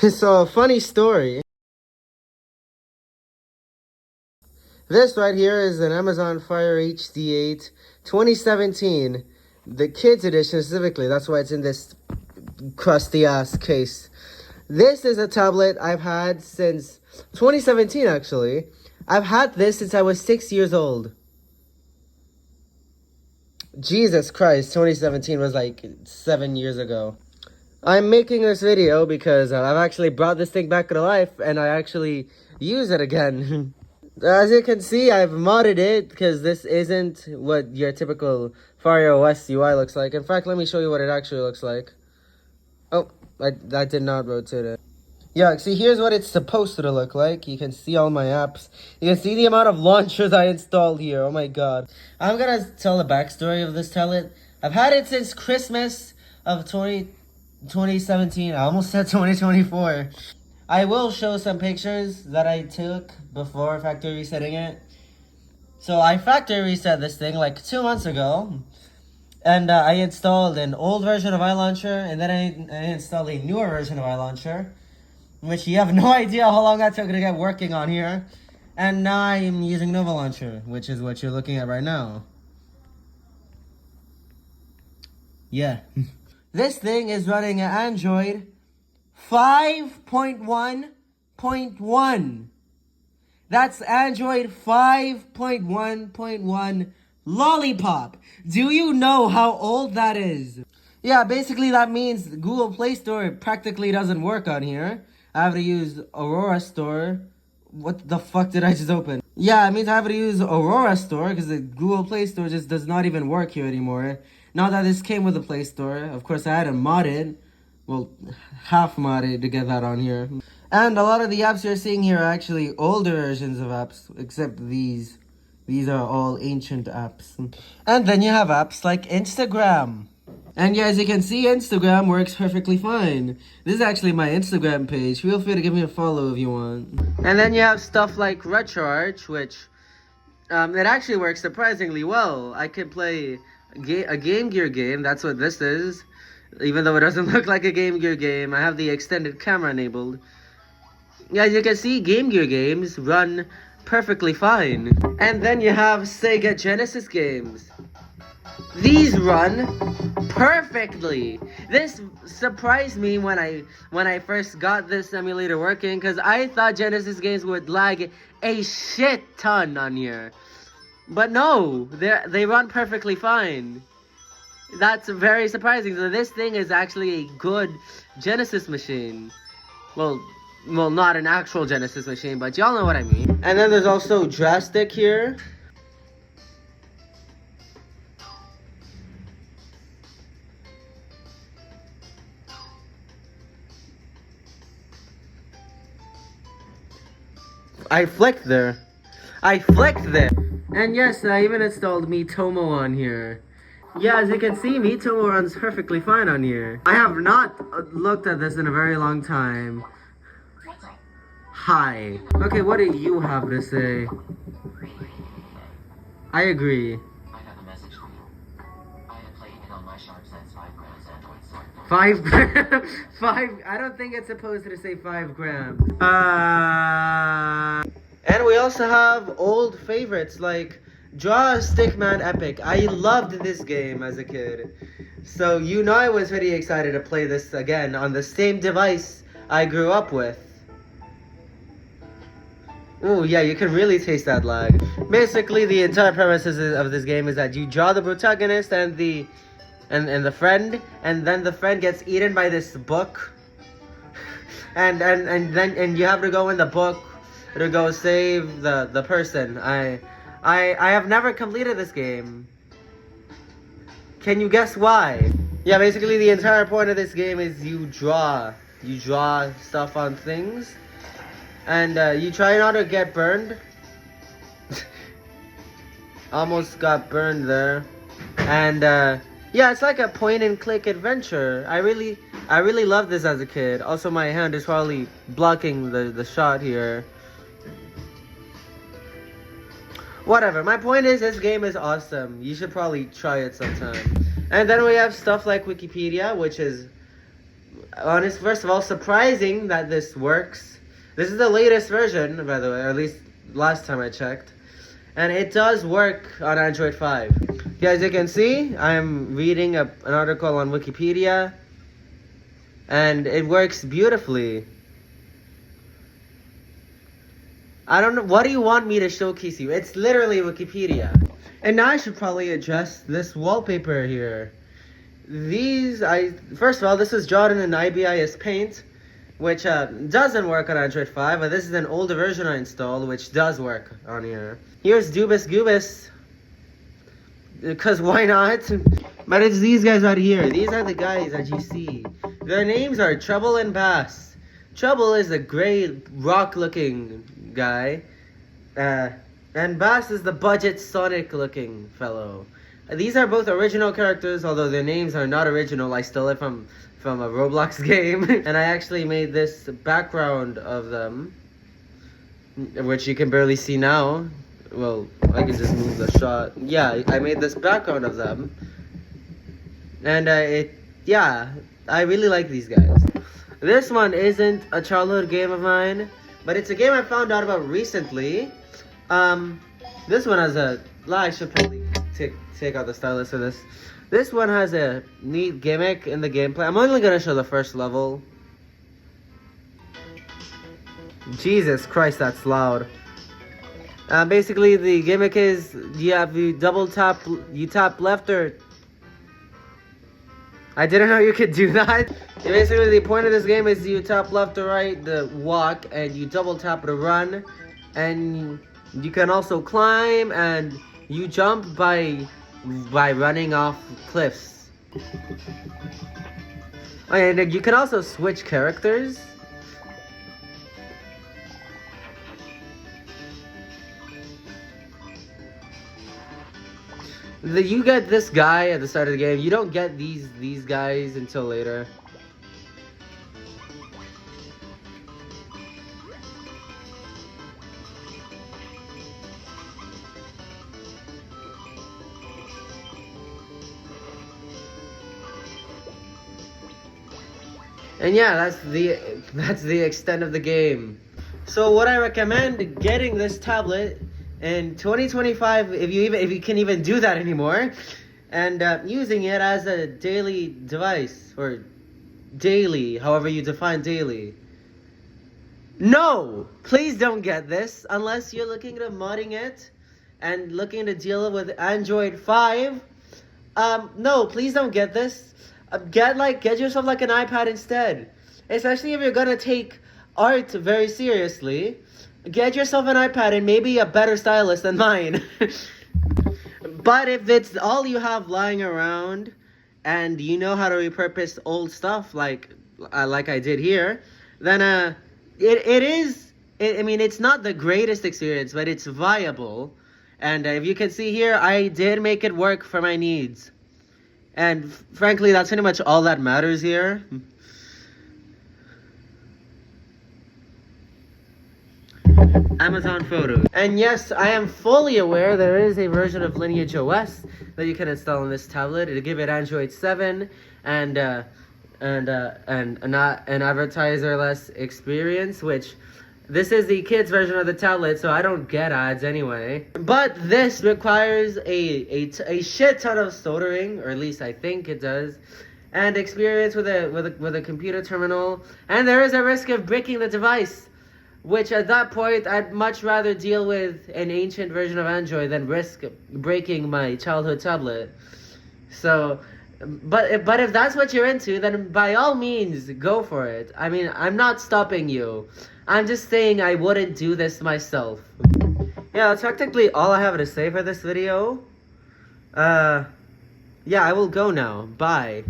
So, a funny story. This right here is an Amazon Fire HD8 2017. The kids edition specifically. That's why it's in this crusty ass case. This is a tablet I've had since 2017 actually. I've had this since I was 6 years old. Jesus Christ, 2017 was like 7 years ago. I'm making this video because I've actually brought this thing back to life and I actually use it again. As you can see, I've modded it because this isn't what your typical Fire OS UI looks like. In fact, let me show you what it actually looks like. Oh, I did not rotate it. Yeah, see, here's what it's supposed to look like. You can see all my apps. You can see the amount of launchers I installed here. Oh my god. I'm gonna tell the backstory of this tablet. I've had it since Christmas of 2017. I almost said 2024. I will show some pictures that I took before factory resetting it. So I factory reset this thing like 2 months ago. And I installed an old version of iLauncher, and then I installed a newer version of iLauncher, which you have no idea how long that took to get working on here. And now I'm using Nova Launcher, which is what you're looking at right now. Yeah. This thing is running an Android 5.1.1. That's Android 5.1.1 Lollipop. Do you know how old that is? Yeah, basically that means Google Play Store practically doesn't work on here. I have to use Aurora Store. What the fuck did I just open? Yeah, it means I have to use Aurora Store because the Google Play Store just does not even work here anymore. Now that this came with the Play Store, of course I had to mod it. Well, half modded to get that on here. And a lot of the apps you're seeing here are actually older versions of apps, except these. These are all ancient apps. And then you have apps like Instagram. And yeah, as you can see, Instagram works perfectly fine. This is actually my Instagram page. Feel free to give me a follow if you want. And then you have stuff like RetroArch, which it actually works surprisingly well. I could play a Game Gear game. That's what this is. Even though it doesn't look like a Game Gear game, I have the extended camera enabled. Yeah, as you can see, Game Gear games run perfectly fine. And then you have Sega Genesis games. These run perfectly. This surprised me when I first got this emulator working, because I thought Genesis games would lag a shit ton on here. But no, they run perfectly fine. That's very surprising. So this thing is actually a good Genesis machine. Well, not an actual Genesis machine, but y'all know what I mean. And then there's also Drastic here. I flicked there. And yes, I even installed Miitomo on here. Yeah, as you can see, Miitomo runs perfectly fine on here. I have not looked at this in a very long time. Hi. Okay, what do you have to say? I agree. I have a message for you. I have played it on my sharp sense 5 grams Android smartphone. 5 grams? 5? I don't think it's supposed to say 5 grams. And we also have old favorites like Draw a Stickman Epic. I loved this game as a kid. So you know I was pretty excited to play this again on the same device I grew up with. Oh yeah, you can really taste that lag. Basically, the entire premise of this game is that you draw the protagonist and the friend, and then the friend gets eaten by this book. and you have to go in the book to go save the person. I have never completed this game. Can you guess why? Yeah, basically the entire point of this game is you draw stuff on things. And you try not to get burned. Almost got burned there. And yeah, it's like a point and click adventure. I really loved this as a kid. Also, my hand is probably blocking the shot here. Whatever, my point is this game is awesome. You should probably try it sometime. And then we have stuff like Wikipedia, which is honest, first of all, surprising that this works. This is the latest version, by the way, or at least last time I checked. And it does work on Android 5. Yeah, as you can see, I'm reading an article on Wikipedia. And it works beautifully. I don't know, what do you want me to showcase you? It's literally Wikipedia. And now I should probably address this wallpaper here. First of all, this is drawn in IBIS Paint, which doesn't work on Android 5, but this is an older version I installed, which does work on here. Here's Dubus Goobus, because why not? But it's these guys right here. These are the guys that you see. Their names are Trouble and Bass. Trouble is a gray, rock-looking guy, and Bass is the budget Sonic-looking fellow. These are both original characters, although their names are not original. I stole it from a Roblox game. And I actually made this background of them, which you can barely see now. Well, I can just move the shot. Yeah, I made this background of them. And I really like these guys. This one isn't a childhood game of mine, but it's a game I found out about recently. This one has I should probably take out the stylus for this. This one has a neat gimmick in the gameplay. I'm only gonna show the first level. Jesus Christ, that's loud. Basically, the gimmick is you tap left or. I didn't know you could do that. Basically, the point of this game is you tap left or right to walk, and you double tap to run, and you can also climb, and you jump by running off cliffs. And you can also switch characters. You get this guy at the start of the game. You don't get these guys until later. And yeah, that's the extent of the game. So what I recommend getting this tablet in 2025, if you can even do that anymore, and using it as a daily device, or daily, however you define daily. No, please don't get this unless you're looking at modding it and looking to deal with Android 5. No, please don't get this. Get yourself like an iPad instead. Especially if you're gonna take art very seriously. Get yourself an iPad and maybe a better stylus than mine. But if it's all you have lying around and you know how to repurpose old stuff like I did here, then it's not the greatest experience, but it's viable. And if you can see here, I did make it work for my needs. And frankly, that's pretty much all that matters here. Amazon Photos. And yes, I am fully aware there is a version of Lineage OS that you can install on this tablet to give it Android 7 and not an advertiser-less experience, which this is the kids version of the tablet, so I don't get ads anyway. But this requires a shit ton of soldering, or at least I think it does, and experience with a computer terminal, and there is a risk of breaking the device. Which at that point, I'd much rather deal with an ancient version of Android than risk breaking my childhood tablet. So, but if that's what you're into, then by all means, go for it. I mean, I'm not stopping you. I'm just saying I wouldn't do this myself. Yeah, that's technically all I have to say for this video. Yeah, I will go now. Bye.